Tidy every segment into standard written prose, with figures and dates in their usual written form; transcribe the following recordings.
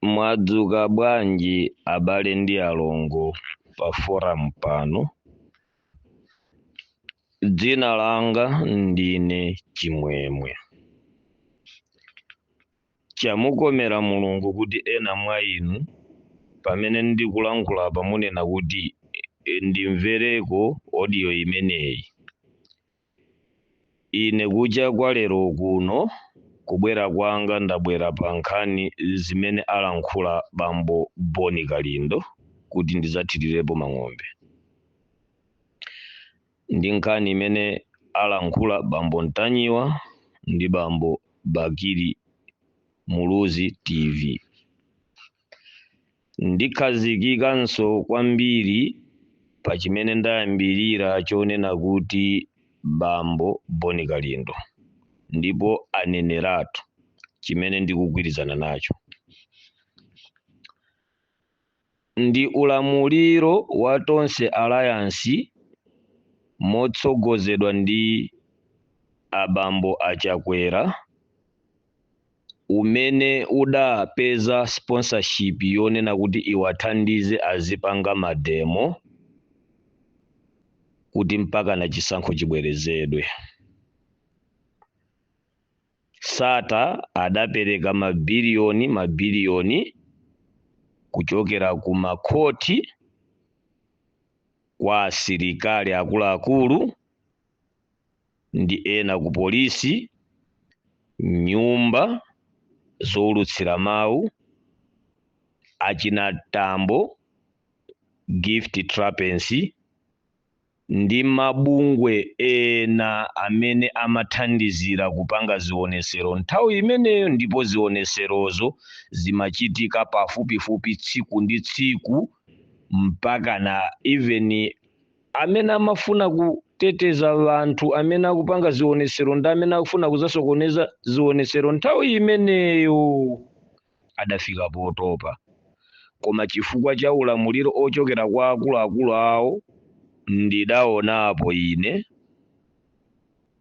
Mwadzuka bwanji abale ndi alongo pa forum pano. Dzina langa ndine Chimwemwe. Chamukomera Mulungu kuti ena mwa inu pamene ndikulankhula pamunena kuti ndimvereko audio imeneyi. Ine kucha kwa lero kuno kubwera kwanga ndabwera pa nkhani zimene alankhula bambo Boni Kalindo kuti ndizathirirepo mang'ombe. Ndi nkhani imene alankhula bambo Ntanyiwa ndi bambo Bakiri Muluzi TV. Ndikhazikikanso kwambiri pa chimene ndayambirira chonena kuti bambo Boni Kalindo ndipo aneneratu chimene ndikugwirizana nacho. Ndi ulamuliro wa Tonse Alliance motsogozedwa ndi abambo Achakwera umene udapeza sponsorship yonena kuti iwathandize azipanga mademo kuti mpaka na chisankho chibwerezedwe. Sata adapereka mabiliyoni kuchokera ku makhoti kwa asilikali akuluakulu ndi ena ku polisi, nyumba zowulutsira mawu, achina Tambo, Gift Trapency ndi mabungwe ena amene amathandizira kupanga zionesero nthawi imeneyo, ndipo zioneserozo zimachitika pafupifupi tsiku ndi tsiku mpaka na even amene amafuna kuteteza anthu amene akupanga zionesero ndi amene akufuna kuzasokoneza zionesero nthawi imeneyo adafika potopa. Koma chifukwa cha ulamuliro ochokera kwa akuluakulu awo ndidaonapo ine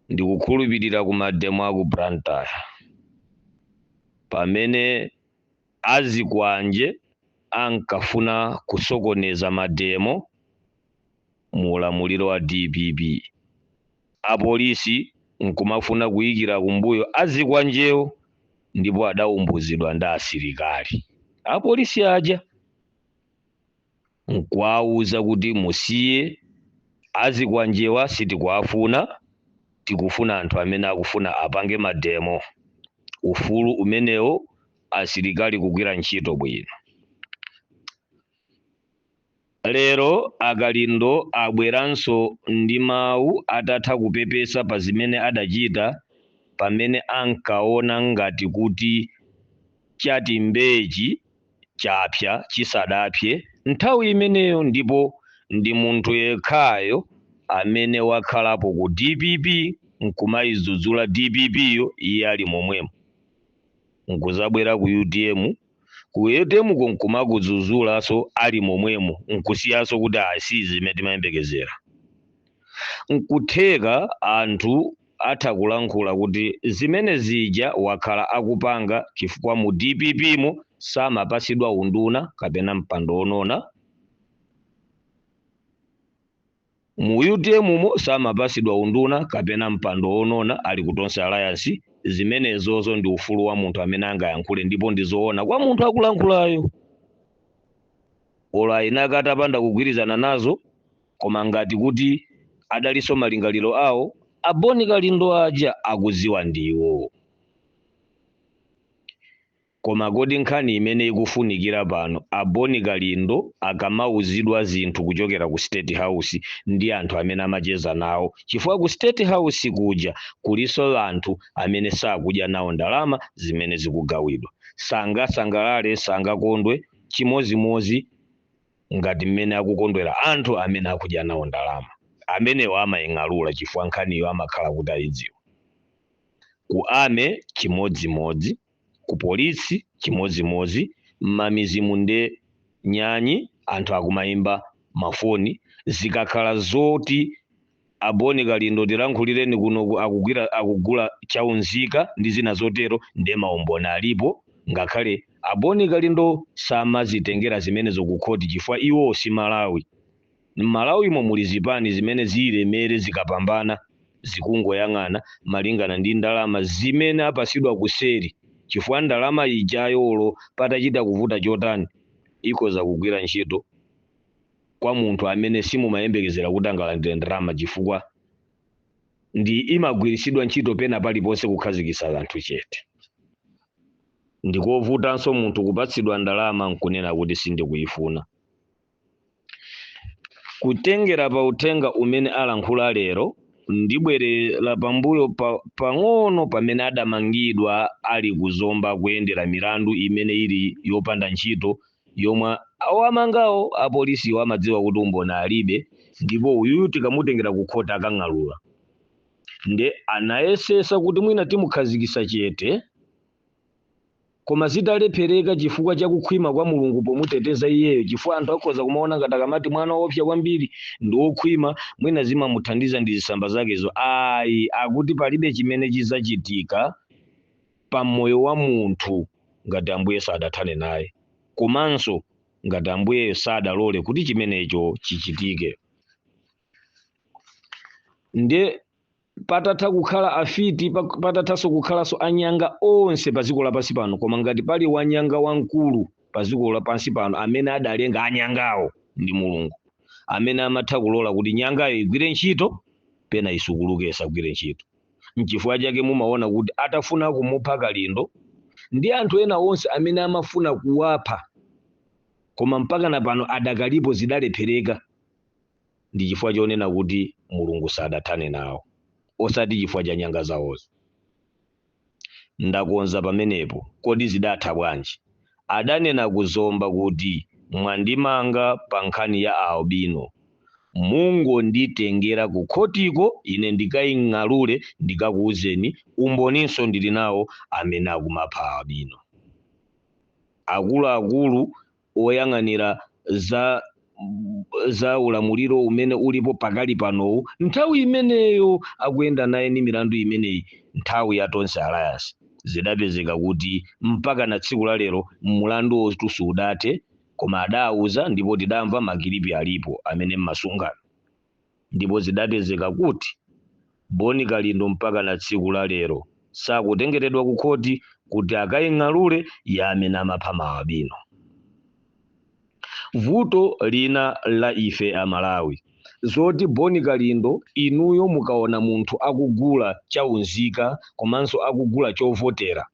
ndikukhulupirira ku mademo aku Blantyre pamene azikwanje ankafuna kusokoneza mademo mu ulamuliro wa DPP. Apolisi nkumafuna kuyikira kumbuyo azikwanjewo ndipo adaumbuzidwa ndi asilikali. Apolisi aja nkwauza kuti musiye azikwanjewa sitikuafuna, tikufuna anthu amene akufuna apange mademo. Ufulu umenewo asilikali kugwira ntchito bwino. Lero Akalindo abweranso ndi mawu atatha kupepesa pa zimene adachita pamene ankaona ngati kuti chati mbechi chapya chisadapye nthawi imeneyo, ndipo ndi munthu yekhayo amene wakhalapo ku DPP nkumayidzudzula DPP yo iye ali momwemo. Nkuzabwera ku UDM, ku UDM nkumakudzudzulaso ali momwemo, nkusiyaso kuti asizi zimene timayembekezera. Nkutheka anthu atha kulankhula kuti zimene zija wakhala akupanga chifukwa mu DPP mo samapasidwa unduna kapena mpando onona, mu UDM mo samapasidwa unduna kapena mpando onona, ali ku Tonse Alliance. Zimenezozo ndi ufulu wa munthu amene angayankhule ndipo ndizoona kwa munthu akulankhulayo. Ola inakati apanda kugwirizana nazo, koma ngati kuti adaliso malingaliro awo, a Boni Kalindo aja akuziwa ndiwo. Koma kodi nkhani imene ikufunikira pano, a Boni Kalindo akamauzidwa zinthu kuchokera ku State House ndi anthu amene amacheza nawo, chifukwa ku State House kuja kuliso anthu amene sakudya nawo ndalama zimene zikugawidwa. Sangasangalale, sangakondwe chimozimozi ngati mmene akukondwera anthu amene akudya nawo ndalama. Amenewo amaying'alula chifukwa nkhaniyo amakhala kuti ayidziwa. Ku ame chimodzimodzi, ku polisi chimodzimodzi, m'mamizimu nde nyanyi anthu akumayimba mafoni. Zikakhala zoti a Boni Kalindo tilankhulireni kuno akugula chaunzika ndi zina zotero, nde maumboni alipo ngakhale aboni kalindo samazitengera zimenezo ku khoti chifukwa iwo si Malawi. M'Malawimo muli zipani zimene zilemere zikapambana zikungoyang'ana malingana ndi ndalama zimene apasidwa kuseri, chifukwa ndalama ijayolo patachita kuvuta chotani ikoza kugwira ntchito kwa munthu amene simumayembekezera kuti angalandire ndalama, chifukwa ndi imagwirisidwa ntchito pena paliponse kukhazikitsa anthu chete. Ndikovutanso munthu kupatsidwa ndalama nkunena kuti sindikuyifuna. Kutengera pa uthenga umene alankhula lero, ndibwerera pambuyo pang'ono pamene adamangidwa ali kuzomba kuyendera milandu imene ili yopanda ntchito yomwe awamangawo apolisi amadziwa kuti umboni alibe, ndipo uyu tikamutengera ku khoti akang'alula. Nde anayesesa kuti mwina timukhazikitsa chete, koma zitalephereka chifukwa cha kukhwima kwa Mulungu pomuteteza iyeyo, chifukwa anthu akhoza kumaona ngati akamati mwana wopsa kwambiri ndi wokhwima mwina zimamuthandiza ndi zisamba zakezo. Ayi, akuti palibe chimene chizachitika pa moyo wa munthu ngati Ambuye sadathane naye, komanso ngati Ambuyeyo sadalole kuti chimenecho chichitike. Nde patatha kukhala afiti, patathanso kukhalanso anyanga onse pa dziko lapansi pano, koma ngati pali wanyanga wamkulu pa dziko lapansi pano amene adalenga anyangawo ndi Mulungu, amene amatha kulola kuti nyangayo igwire ntchito pena isukuluke isagwire ntchito. N'chifukwa chake mumaona kuti atafuna kumupha Kalindo ndi anthu ena onse amene amafuna kuwapha, koma mpaka na pano adakalipo zidalephereka, ndi chifukwa chonena kuti Mulungu sadathane nawo, osati chifukwa cha nyanga zawozo. Ndakonza pamenepo, kodi zidatha bwanji? Adanena kuzomba kuti mwandimanga pa nkhani ya albino, mungonditengera ku khotiko ine ndikaying'alule ndikakuwuzeni umboninso ndili nawo amene akumapha albino. Akuluakulu oyang'anira za ulamuliro umene ulipo pakali panowu nthawi imeneyo akuyenda naye ni milandu imeneyi, nthawi ya Tonse Alliance, zidapezeka kuti mpaka na tsiku la lero mmulandu otusi udate, koma adawuza ndipo tidamva magiripi alipo amene mmasungana, ndipo zidapezeka kuti Boni Kalindo mpaka na tsiku la lero sakutengeredwa ku khoti kuti akaying'alule ya amene amapha albino. Vuto lina la ife Amalawi zoti Boni Kalindo inuyo mukaona munthu akugula chaunzika komanso akugula chovotera,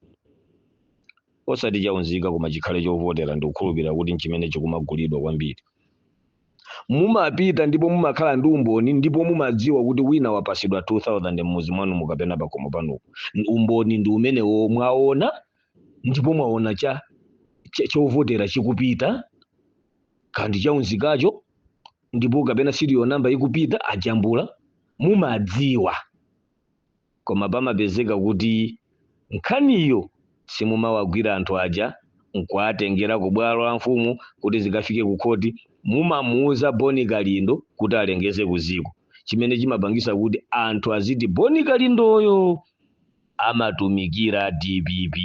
osati chaunzika koma chikhale chovotera, ndikukhulupirira kuti nchimene chikumagulidwa kwambiri, mumapita ndipo mumakhala ndi umboni, ndipo mumadziwa kuti wina wapasidwa 2000 mmuzi mwanu mukapena pakomo panupo. Umboni ndi umenewo mwaona, ndipo mwaona chovotera chikupita kandi chaunzikacho, ndipo kapena serial number ikupita ajambula, mumadziwa. Koma pamapezeka kuti nkhaniyo simumawagwira anthu aja nkuwatengera ku bwalo la mfumu kuti zikafike ku khoti, mumamuuza Boni Kalindo kuti alengeze ku ziko, chimene chimapangisa kuti anthu aziti Boni Kalindoyo amatumikira DPP.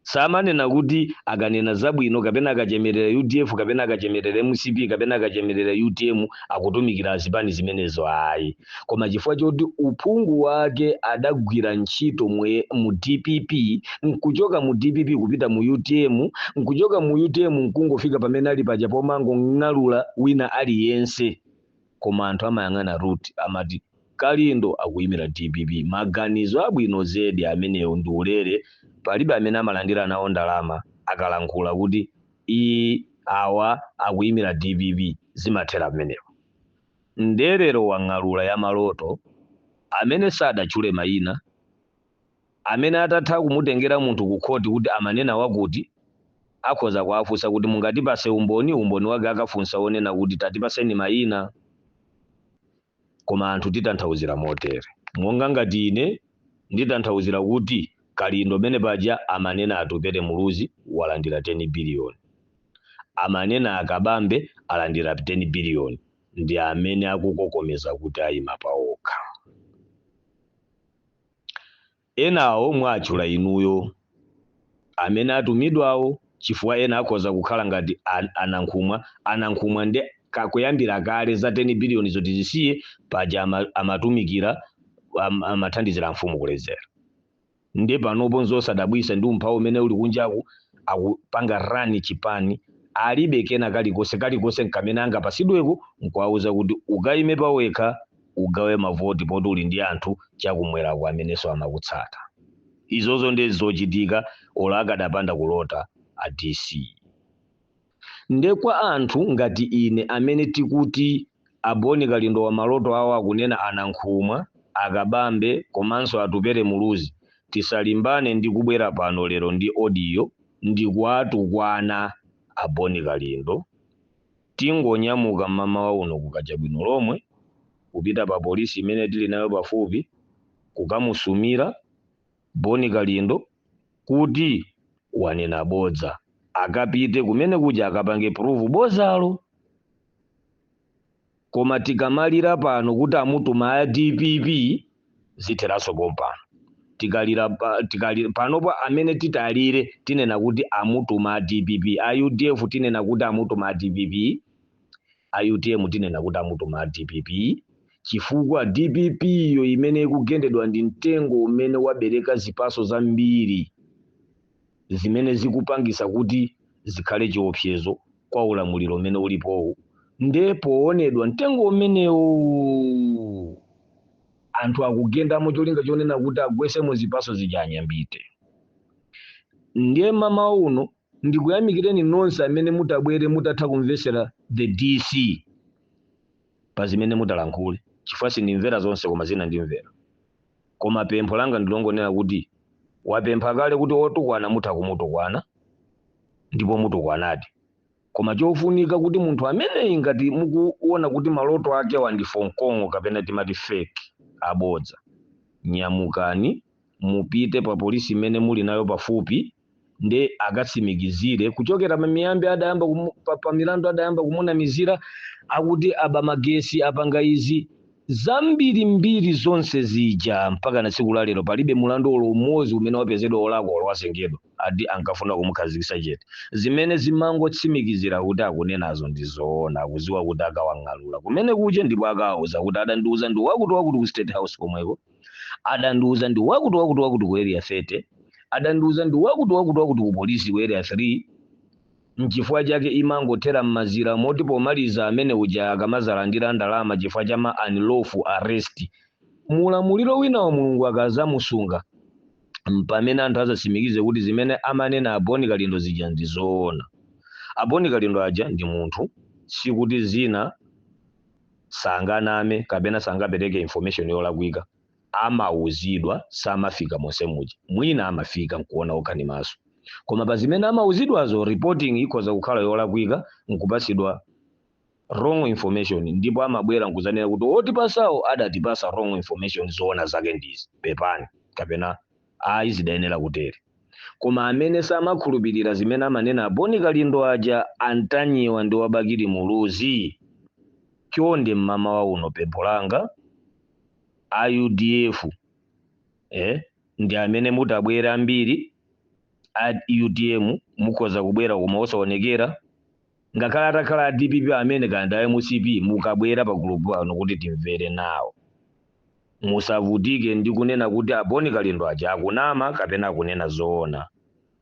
Samanena kuti akanena zabwino kapena akachemerera UDF kapena akachemerera MCP kapena akachemerera UTM akutumikira zipani zimenezo. Ayi, koma chifukwa choti uphungu wake adagwira ntchito mu DPP, nkuchoka mu DPP kupita mu UTM, nkuchoka mu UTM nkungofika pamene ali paja pomango ng'alula wina aliyense, koma anthu amayang'ana route amati Kalindo akuyimira DPP. Maganizo abwino zedi ameneyo ndi ulere, palibe amene amalandira nawo ndalama akalankhula kuti awa akuyimira DPP zimathera pamenepo. Nderero wang'alula ya maloto amene sadatchule mayina, amene atatha kumutengera munthu ku khoti kuti amanena wakuti, akhoza kuafunsa kuti mungatipase umboni wake akafunsa onena kuti tatipaseni mayina, koma anthu titanthauzira motere. Monga ngati ine nditanthauzira kuti Kalindo mene paja amanena atupete muluzi walandira 10 billion, amanena akabambe alandira 10 billion, ndi amene akukokomeza kuti ayima paokha. Enawo mwachula inuyo amene atumidwawo, chifukwa ena akhoza kukhala ngati anankhumwa ndi kakuyambira kale za 10 biliyoni zoti zisiye paja amatumikira amathandizira mfumu kulezera. Ndi panopo nzosadabwisa ndi umphawi umene uli kunjaku akupanga rani chipani alibe kena kalikose nkamene angapasidweko nkuwauza kuti ukayime pawekha ugawe mavoti poti uli ndi anthu chakumwerako amenenso amakutsata. Izozo ndi zochitika ola akadapanda kulota a DC. Nde kwa anthu ngati ine amene tikuti aboni kalindo wa maloto awo akunena anankhumwa akabambe komanso atupere muluzi, tisalimbane ndi kubwera pano lero ndi audio ndi kuwatukwana aboni kalindo. Tingonyamuka mama uno kukaja bwino lomwe kupita pa polisi imene tili nayo pafupi kukamusumira boni kalindo kuti wanena bodza, akapite kumene kuja akapange proof bozalo. Koma tikamalira pano kuti amutuma a DPP zitheraso pompano. Tikalira panopo amene titalire tinena kuti amutuma a DPP, a UDF tinena kuti amutuma a DPP, a UTM tinena kuti amutuma a DPP, chifukwa DPP yo imene ikugendedwa ndi mtengo umene wabereka zipaso zambiri zimene zikupangisa kuti zikhale chiopsezo kwa ulamuliro umene ulipowu. Ndipo onedwa mtengo umenewu anthu akugendamo cholinga chonena kuti agwesemo zipaso zijanyambite. Ndiye mama uno ndikuyamikireni nonse amene mutabwere mutatha kumvesera the DC pa zimene mutalankhule, chifukwa sindimvera zonse koma zina ndimvera. Koma pempho langa ndilongonena kuti wapempha kale kuti otukwana mutha kumutukwana ndipo mutukwanadi. Koma chofunika kuti munthu amene ngati mukuona kuti maloto ake wandifonkongo kapena timati fake abodza, nyamukani mupite pa polisi imene muli nayo pafupi nde akatsimikizire kuchokera pamiyambi adayamba pa milandu adayamba kumunamizira akuti aba magesi apanga izi zambiri zonse zija mpaka na tsiku la lero palibe mulandu umodzi umene wapezedwa olakwa olwasengedwa adi ankafuna kumukhazikitsa chete. Zimene zimangotsimikizira kuti akunenazo ndizoona, akuziwa kuti akawang'alula kumene kuche ndipo akawauza kuti adandiuza ndi wakuti ku State House komweko, adandiuza ndi wakuti ku area 30, adandiuza ndi wakuti ku polisi ku area 3. Nchifukwa chake imangothera mmazira moti pomaliza amene uja akamazalandira ndalama chifukwa cha ma unlawful arrest. Mulamuliro wina wa Mulungu akazamusunga pamene anthu azasimikize kuti zimene amanena aboni kalindo zija ndizoona. Aboni kalindo aja ndi munthu, sikuti zina sanganame kapena sangapereke information yolakwika. Amauzidwa samafika monse muja, mwina amafika nkuona okhani maso. Koma pa zimene amauzidwazo reporting ikhoza kukhala yolakwika nkupasidwa wrong information, ndipo amabwera nkuzanena kuti otipasawo adatipasa wrong information zoona zake ndizi pepani kapena zidayenera kutere. Koma amene samakhulupirira zimene amanena aboni kalindo aja antanyiwa ndi wabakiri muluzi. Chonde mama wa uno pempho langa a UDF ndi amene mutabwera ambiri a UTM mukhoza kubwera koma osaonekera, ngakhala atakhala a DPP amene kandi a MCP mukabwera pa group pano kuti timvere nawo. Musavutike ndi kunena kuti aboni kalindo aja akunama kapena akunena zoona.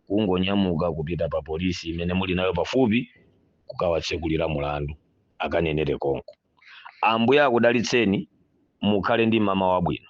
Kungonyamuka kupita pa polisi imene muli nayo pafupi kukawatsekulira mulandu akanenere konko. Ambuye akudalitseni, mukhale ndi mama wabwino.